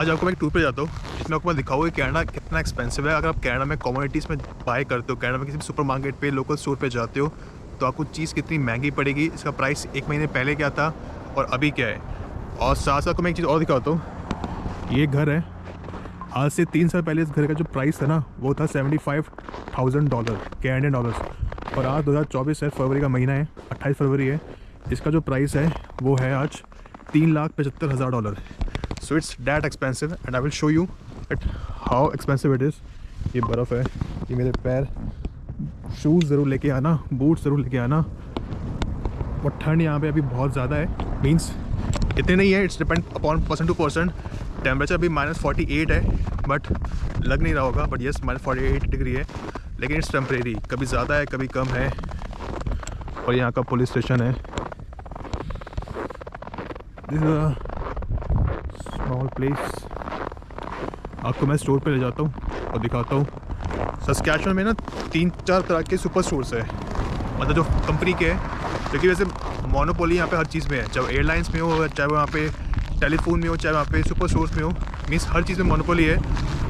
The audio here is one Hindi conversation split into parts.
आज आपको मैं एक टूर पे जाता हूँ जिसमें आपको मैं दिखाऊँ कि कनाडा कितना एक्सपेंसिव है। अगर आप कनाडा में कमोडिटीज़ में बाय करते हो, कनाडा में किसी भी सुपरमार्केट पे लोकल स्टोर पे जाते हो, तो आपको चीज़ कितनी महंगी पड़ेगी, इसका प्राइस एक महीने पहले क्या था और अभी क्या है। और साथ साथ को मैं एक चीज़ और दिखाता हूँ। ये घर है, आज से 3 साल पहले इस घर का जो प्राइस था ना वो था $75,000 कैनेडियन डॉलर्स। और आज 2024 है, फरवरी का महीना है, 28 फरवरी है। इसका जो प्राइस है वो है आज $3,75,000। So it's that expensive and I will show you at how expensive it is। ये बर्फ़ है, ये मेरे पैर, शूज़ ज़रूर लेके आना, बूट्स ज़रूर लेके आना। और ठंड यहाँ पे अभी बहुत ज़्यादा है, मीन्स इतने नहीं है, it's depend upon person to person. Temperature अभी -48 है, बट लग नहीं रहा होगा, बट येस -48 डिग्री है, लेकिन इट्स टेम्परेरी, कभी ज़्यादा है कभी कम है। और यहाँ का पुलिस स्टेशन है। This small place. आपको मैं स्टोर पे ले जाता हूँ और दिखाता हूँ। सस्कैचुअन में ना 3-4 तरह के सुपर स्टोर्स है, मतलब जो कंपनी के हैं, क्योंकि वैसे मोनोपोली यहाँ पे हर चीज़ में है, चाहे एयरलाइंस में हो, चाहे वो यहाँ पे टेलीफोन में हो, चाहे वहाँ पे सुपर स्टोर्स में हो, मीन्स हर चीज़ में मोनोपोली है।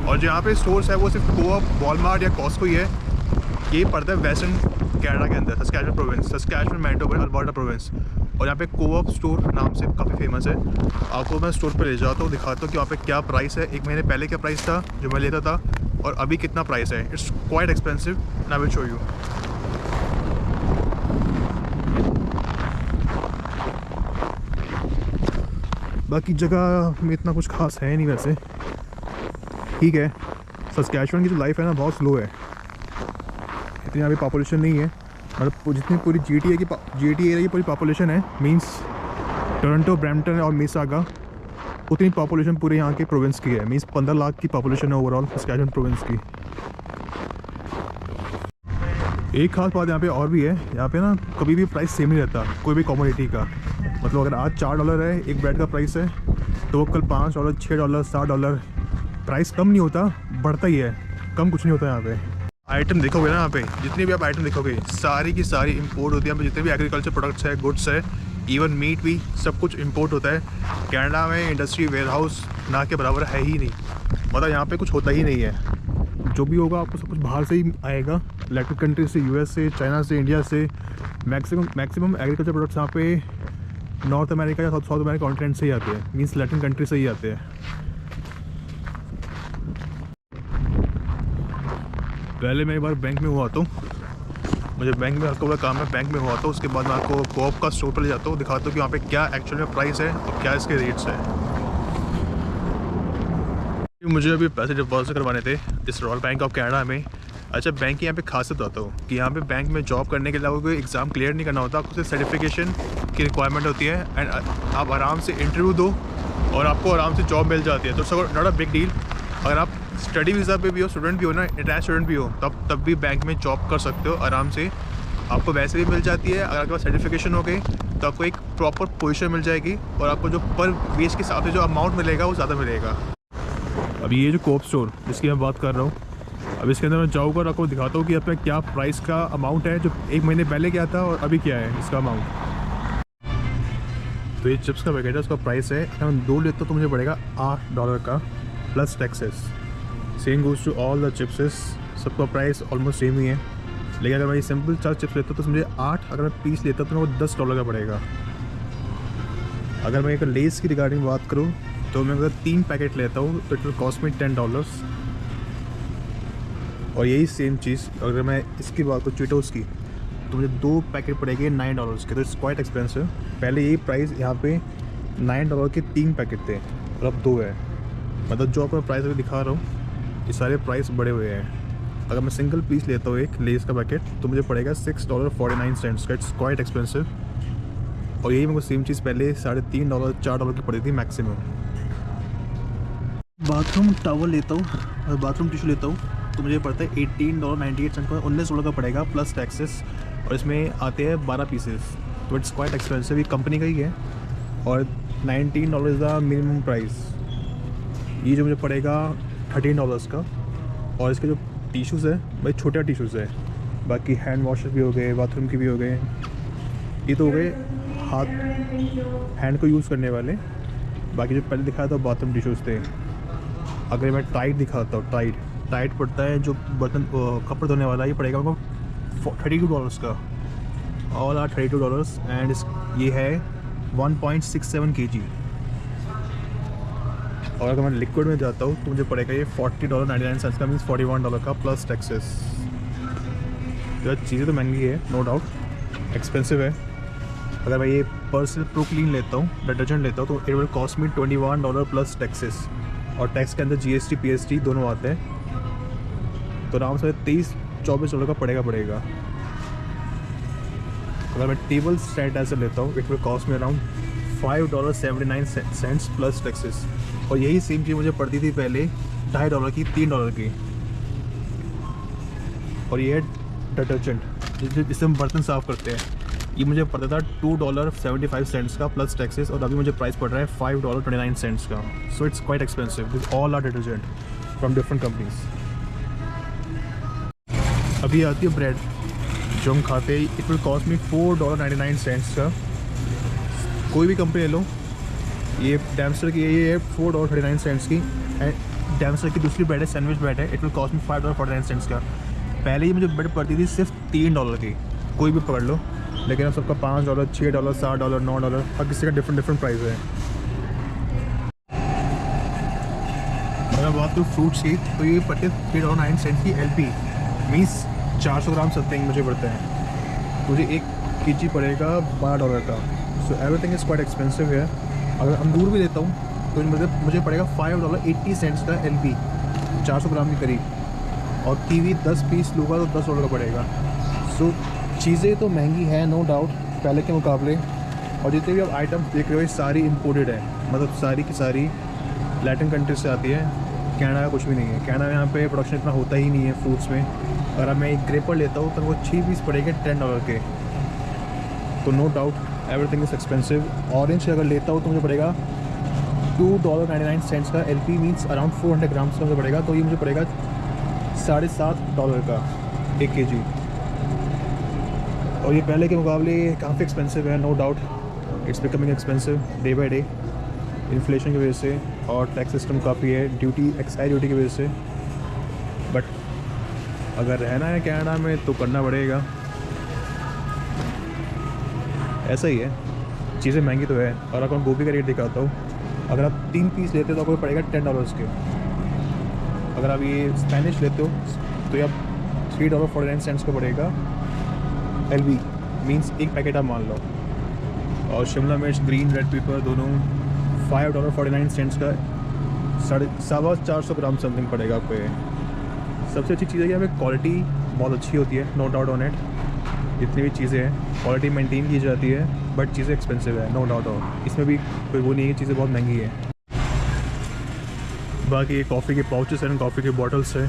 और जो यहाँ पे स्टोर्स है वो सिर्फ कोऑप, वॉलमार्ट या कॉस्को ही है। ये पड़ता है वेस्टर्न कनाडा के अंदर, Saskatchewan province, Saskatchewan, Manitoba, Alberta province. और यहाँ पे कोऑप स्टोर नाम से काफ़ी फेमस है। आपको मैं स्टोर पे ले जाता हूँ, दिखाता हूँ कि वहाँ पे क्या प्राइस है, एक महीने पहले क्या प्राइस था जो मैं लेता था और अभी कितना प्राइस है। It's quite expensive and I will show you. बाकी जगह में इतना कुछ खास है नहीं वैसे, ठीक है। सस्कैचुअन की जो लाइफ है ना बहुत स्लो है, इतनी यहाँ पे पॉपुलेशन नहीं है। मतलब जितनी पूरी GTA एरिया की पूरी पॉपुलेशन है, मींस टोरंटो, ब्रैम्पटन और मिसागा, उतनी पॉपुलेशन पूरे यहाँ के प्रोविंस की है। मींस 15 लाख की पॉपुलेशन है ओवरऑल सस्कैचुअन प्रोविंस की। एक खास बात यहाँ पे और भी है, यहाँ पे ना कभी भी प्राइस सेम नहीं रहता कोई भी कमोडिटी का। मतलब अगर आज $4 है एक ब्रेड का प्राइस है, तो कल $5, $6, $7 प्राइस कम नहीं होता, बढ़ता ही है, कम कुछ नहीं होता यहाँ पे। आइटम देखोगे ना, यहाँ पे जितनी भी आप आइटम देखोगे सारी की सारी इंपोर्ट होती है। यहाँ पे जितने भी एग्रीकल्चर प्रोडक्ट्स है, गुड्स है, इवन मीट भी, सब कुछ इंपोर्ट होता है। कनाडा में इंडस्ट्री वेयरहाउस ना के बराबर है ही नहीं, मतलब यहाँ पे कुछ होता ही नहीं है। जो भी होगा आपको सब कुछ बाहर से ही आएगा, लैटिन कंट्री से, US से, चाइना से, इंडिया से। मैक्सिमम एग्रीकल्चर प्रोडक्ट्स यहाँ पे नॉर्थ अमेरिका या साउथ अमेरिका कॉन्टिनेंट से ही आते हैं, मीन्स लैटिन कंट्री से ही आते हैं। पहले मैं एक बार बैंक में हुआ तो मुझे बैंक में आपको काम है, बैंक में हुआ तो उसके बाद मैं आपको कोऑप का स्टोर पर ले जाता हूँ, दिखाता हूँ कि वहाँ पे क्या एक्चुअल में प्राइस है और क्या इसके रेट्स है। मुझे अभी पैसे डिपॉजिट करवाने थे इस रॉयल बैंक ऑफ कनाडा में। अच्छा, बैंक की यहाँ पे खासियत बताता हूँ कि यहाँ पे बैंक में जॉब करने के अलावा कोई एग्ज़ाम क्लियर नहीं करना होता, आपको सिर्फ सर्टिफिकेशन की रिक्वायरमेंट होती है एंड आप आराम से इंटरव्यू दो और आपको आराम से जॉब मिल जाती है। तो so not a big deal. अगर आप स्टडी वीज़ा पे भी हो, स्टूडेंट भी हो ना, इंटरनेशनल स्टूडेंट भी हो, तब भी बैंक में जॉब कर सकते हो आराम से, आपको वैसे भी मिल जाती है। अगर आपके पास सर्टिफिकेशन हो गई तो आपको एक प्रॉपर पोजीशन मिल जाएगी और आपको जो पर वेज के हिसाब से जो अमाउंट मिलेगा वो ज़्यादा मिलेगा। अभी ये जो कोऑप स्टोर जिसकी मैं बात कर रहा हूँ, अब इसके अंदर मैं जाऊँगा और आपको दिखाता हूँ कि अपना क्या प्राइस का अमाउंट है, जो एक महीने पहले क्या था और अभी क्या है इसका अमाउंट। तो ये चिप्स का पैकेट है, उसका प्राइस है, अगर मैं 2 लेता हूँ तो मुझे पड़ेगा $8 का plus taxes. Same goes to all the chipses, सबका प्राइस ऑलमोस्ट सेम ही है। लेकिन अगर मैं ये सिंपल 4 चिप्स लेता हूँ तो मुझे 8, अगर मैं पीस लेता हूँ तो वो $10 का पड़ेगा। अगर मैं एक लेस की रिगार्डिंग बात करूँ तो मैं अगर 3 पैकेट लेता हूँ तो इट विल कॉस्ट मी $10। और यही सेम चीज़ अगर मैं इसकी बात करूँ चीटोस की, तो मुझे 2 पैकेट पड़ेंगे $9 के, तो इट्स क्वाइट एक्सपेंसिव। पहले यही प्राइस यहाँ पे $9 के 3 पैकेट थे और अब 2 है। मतलब जो आपको प्राइस अभी दिखा रहा हूँ ये सारे प्राइस बढ़े हुए हैं। अगर मैं सिंगल पीस लेता हूँ एक लेस का पैकेट तो मुझे पड़ेगा $6.49 का, इट्स क्वाइट एक्सपेंसिव। और यही मेरे को सेम चीज़ पहले $3.5 $4 की पड़ी थी मैक्सिमम। बाथरूम टॉवल लेता हूँ और बाथरूम टिश्यू लेता हूँ तो मुझे पड़ता है $18.98 का, $19 का पड़ेगा प्लस टैक्सेस। और इसमें आते हैं 12 पीसेस, तो इट्स क्वाइट एक्सपेंसिव। ये कंपनी का ही है और $19 इज़ द मिनिमम प्राइस। ये जो मुझे पड़ेगा $13 का। और इसके जो टिश्यूज़ है भाई छोटे टिश्यूज़ है, बाकी हैंड वॉशर भी हो गए, बाथरूम के भी हो गए, ये तो हो गए हाथ हैंड को यूज़ करने वाले। बाकी जो पहले दिखाया था बाथरूम टिश्यूज़ थे। अगर मैं टाइड दिखाता हूँ, टाइड पड़ता है जो बर्तन कपड़े धोने वाला, ये पड़ेगा आपको $32 का। ऑल आर $32 एंड ये है 1.67 kg। और अगर मैं लिक्विड में जाता हूँ तो मुझे पड़ेगा ये $40.99 का, मीन्स $41 का प्लस टैक्सेस। तो चीज़ें तो महंगी है, नो डाउट, एक्सपेंसिव है। अगर मैं ये पर्सनल प्रो क्लीन लेता हूँ, डिटर्जेंट लेता हूँ, तो it will cost me $21 plus taxes, और टैक्स के अंदर GST PST दोनों आते हैं, तो आराम से $23-24 का पड़ेगा। अगर मैं टेबल सैनिटाइजर लेता हूँ, it will cost me around $5.79 plus taxes, और यही सेम चीज़ मुझे पड़ती थी पहले $2.5 की, $3 की। और ये है डिटर्जेंट जिससे हम बर्तन साफ़ करते हैं, ये मुझे पड़ता था $2.75 का प्लस टैक्सेस, और अभी मुझे प्राइस पड़ रहा है $5.29 का। So it's quite expensive with all our detergent from different companies. अभी आती है ब्रेड जो हम खाते हैं, इट विल कॉस्ट मी $4.99 का। कोई भी कंपनी ले लो, ये डैमस्टर की ये है $4.39 की, एंड डैमस्टर की दूसरी ब्रेड है, सैंडविच ब्रेड है, इट विल कॉस्ट मी $5.49 का। पहले ही मुझे ब्रेड पड़ती थी सिर्फ $3 की, कोई भी पकड़ लो, लेकिन अब सबका $5, $6, $7, $9, हर किसी का डिफरेंट प्राइस है। अगर बात करूँ फ्रूट्स की, तो ये पड़ते $3.09 की LP, मीन्स 400 ग्राम समथिंग मुझे पड़ता है, मुझे 1 kg पड़ेगा $12 का। So everything is quite expensive है। अगर अंगूर भी लेता हूँ तो मुझे पड़ेगा $5.80 का LP, 400 ग्राम के करीब, और कीवी 10 पीस लूँगा तो $10 का पड़ेगा। सो चीज़ें तो महंगी है, नो डाउट, पहले के मुकाबले, और जितने भी आप आइटम्स देख रहे हो ये सारी इम्पोर्टेड है, मतलब सारी की सारी लैटिन कंट्रीज से आती है। कनाडा का कुछ भी नहीं है, कनाडा में यहाँ पे प्रोडक्शन इतना होता ही नहीं है फ्रूट्स में। अगर अब मैं एक ग्रेपर लेता हूँ तो वो 6 पीस पड़ेंगे $10 के, तो no doubt everything is expensive. Orange अगर लेता हूँ तो मुझे पड़ेगा $2.99 का LP, मीन्स अराउंड 400 ग्राम्स का मुझे पड़ेगा, तो ये मुझे पड़ेगा $7.5 का 1 kg। और ये पहले के मुकाबले काफ़ी एक्सपेंसिव है, no doubt, it's becoming expensive day by day, inflation की वजह से, और टैक्स सिस्टम काफ़ी है, एक्साइज ड्यूटी की वजह से। बट अगर रहना है कनाडा में तो करना पड़ेगा, ऐसा ही है, चीज़ें महंगी तो है। और अगर मैं गोभी का रेट दिखाता हूँ, अगर आप 3 पीस लेते हो तो आपको पड़ेगा $10 के। अगर आप ये स्पेनिश लेते हो तो ये आप $3.49 का पड़ेगा LV, मीन्स एक पैकेट आप मान लो। और शिमला मिर्च, ग्रीन, रेड पेपर दोनों $5.49 का, 450 ग्राम समथिंग पड़ेगा आपको। ये सबसे अच्छी चीज़ है कि यहाँ पे क्वालिटी बहुत अच्छी होती है, नो डाउट ऑन इट। जितनी भी चीज़ें हैं क्वालिटी मेंटेन की जाती है, बट चीज़ें एक्सपेंसिव है, नो डाउट ऑन, इसमें भी कोई वो नहीं है, चीज़ें बहुत महंगी है। बाकी ये कॉफ़ी के पाउचेस हैं, कॉफ़ी के बॉटल्स है,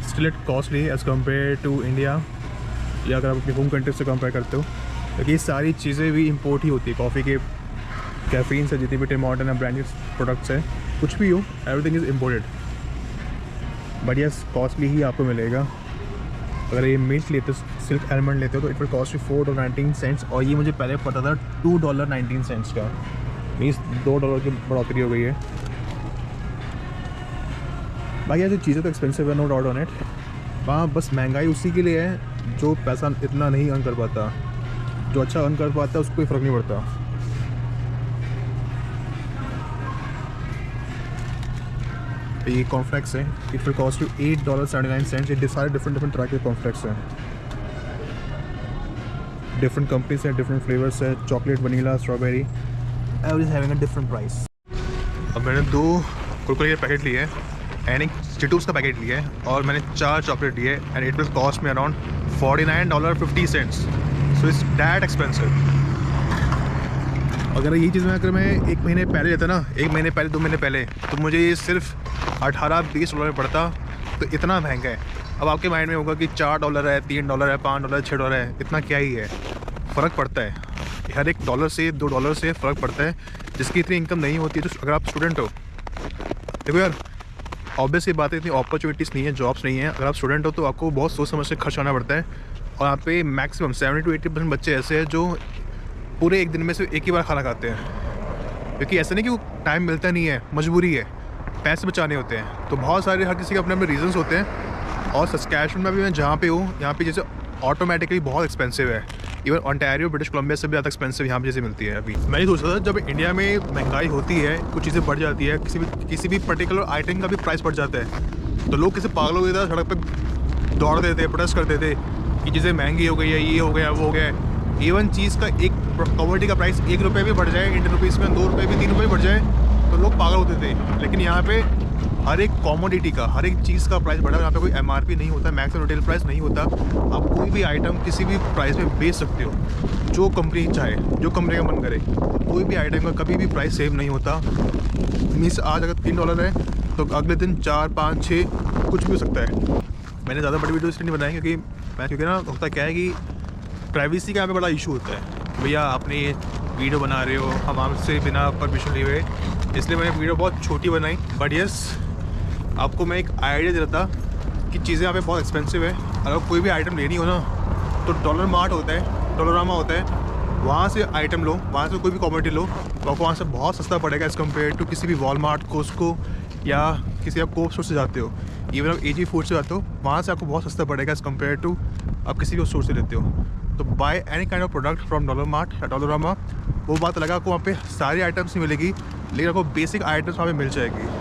still it costly as compare to India, या अगर आप अपनी होम कंट्री से कंपेयर करते हो, क्योंकि ये सारी चीज़ें भी इंपोर्ट ही होती है। कॉफ़ी के कैफीन से जितनी भी टिम हॉर्टन है ब्रांडेड प्रोडक्ट्स हैं, कुछ भी हो, everything is imported, but yes costly ही आपको मिलेगा। अगर ये मिल्क लेते हो, सिल्क आलमंड लेते हो, तो इट विल कॉस्ट यू $4.19, और ये मुझे पहले पता था $2.19 का, मीन्स $2 की बढ़ोतरी हो गई है। बाकी ऐसी चीज़ें तो एक्सपेंसिव है, नो डाउट ऑन इट। वहाँ बस महंगाई उसी के लिए है जो पैसा इतना नहीं अर्न कर पाता, जो अच्छा अर्न कर पाता है उसको कोई फ़र्क नहीं पड़ता। ये कॉर्नफ्लेक्स है, इट विल कॉस्ट यू $8.79। ये सारे डिफरेंट तरह के कॉर्नफ्लेक्स हैं, डिफरेंट कंपनीज हैं, डिफरेंट फ्लेवर्स है, chocolate, vanilla, strawberry, every is having a different price. अब मैंने 2 कुरकुरे के पैकेट लिए हैं एंड एक चिटूस का पैकेट लिया है, और मैंने 4 चॉकलेट लिए and it will cost me around $49.50। So it's that expensive. अगर ये चीज़ मैं 1 महीने पहले लेता ना, 1 महीने पहले, 2 महीने पहले, तो मुझे ये सिर्फ $18-20 में पड़ता, तो इतना महंगा है। अब आपके माइंड में होगा कि $4 है, $3 है, $5, $6 है, इतना क्या ही है, फ़र्क पड़ता है, हर एक $1 से $2 से फ़र्क पड़ता है। जिसकी इतनी इनकम नहीं होती है, तो अगर आप स्टूडेंट हो, देखो यार ऑब्वियस ये बात है, इतनी अपॉर्चुनिटीज़ नहीं है, जॉब्स नहीं है। अगर आप स्टूडेंट हो तो आपको बहुत सोच समझ से खर्च करना पड़ता है, और यहाँ पे मैक्सिमम 70-80% बच्चे ऐसे हैं जो पूरे एक दिन में सिर्फ एक ही बार खाना खाते हैं, क्योंकि ऐसा नहीं कि वो टाइम मिलता नहीं है, मजबूरी है। पैसे बचाने होते हैं। तो बहुत सारे हर किसी के अपने अपने रीजंस होते हैं। और सस्कैचुअन में भी मैं जहाँ पे हूँ, यहाँ पे जैसे ऑटोमेटिकली बहुत एक्सपेंसिव है। इवन ओंटारियो ब्रिटिश कोलंबिया से भी ज़्यादा एक्सपेंसिव यहाँ पे जैसे मिलती है। अभी मैं ये सोच रहा था, जब इंडिया में महंगाई होती है, कुछ चीज़ें बढ़ जाती है, किसी भी पर्टिकुलर आइटम का भी प्राइस बढ़ जाता है, तो लोग किसी पागलों की तरह सड़क पर दौड़ देते, प्रोटेस्ट करते थे कि चीज़ें महंगी हो गई है, ये हो गया, वो हो गया। इवन चीज़ का एक कमोडिटी का प्राइस 1 रुपये भी बढ़ जाए, इंडियन रुपीज़ में 2 रुपये भी, 3 रुपये बढ़ जाए, तो लोग पागल होते थे। लेकिन यहाँ पे हर एक कमोडिटी का, हर एक चीज़ का प्राइस बढ़ा। यहाँ पे कोई MRP नहीं होता, मैक्सिमम रिटेल प्राइस नहीं होता। आप कोई भी आइटम किसी भी प्राइस में बेच सकते हो, जो कंपनी चाहे, जो कंपनी का मन करे। कोई भी आइटम का कभी भी प्राइस सेम नहीं होता। मीन्स आज अगर $3 है तो अगले दिन 4, 5, 6 कुछ भी हो सकता है। मैंने ज़्यादा बड़ी वीडियो इसलिए नहीं बनाई क्योंकि ना होता क्या है कि प्राइवेसी का यहाँ पे बड़ा इशू होता है। भैया आपने ये वीडियो बना रहे हो हम आपसे बिना परमिशन लिए हुए, इसलिए मैंने वीडियो बहुत छोटी बनाई। बट यस, आपको मैं एक आइडिया दे रहा था कि चीज़ें यहाँ पे बहुत एक्सपेंसिव है। अगर कोई भी आइटम लेनी हो ना, तो डॉलर मार्ट होता है, डॉलरामा होता है, वहाँ से आइटम लो, वहाँ से कोई भी कमोडिटी लो, तो आपको वहाँ से बहुत सस्ता पड़ेगा एज़ कम्पेयर टू किसी भी वॉलमार्ट, कोस्को या किसी आप कोप स्टोर से जाते हो। इवन आप AG फूड से जाते हो, वहाँ से आपको बहुत सस्ता पड़ेगा एज़ कम्पेयर टू आप किसी भी स्टोर से लेते हो। तो by any kind of product from dollar mart या डॉलरामा, वो बात अलग, आपको वहाँ पे सारी आइटम्स नहीं मिलेगी, लेकिन आपको बेसिक आइटम्स वहाँ पे मिल जाएगी।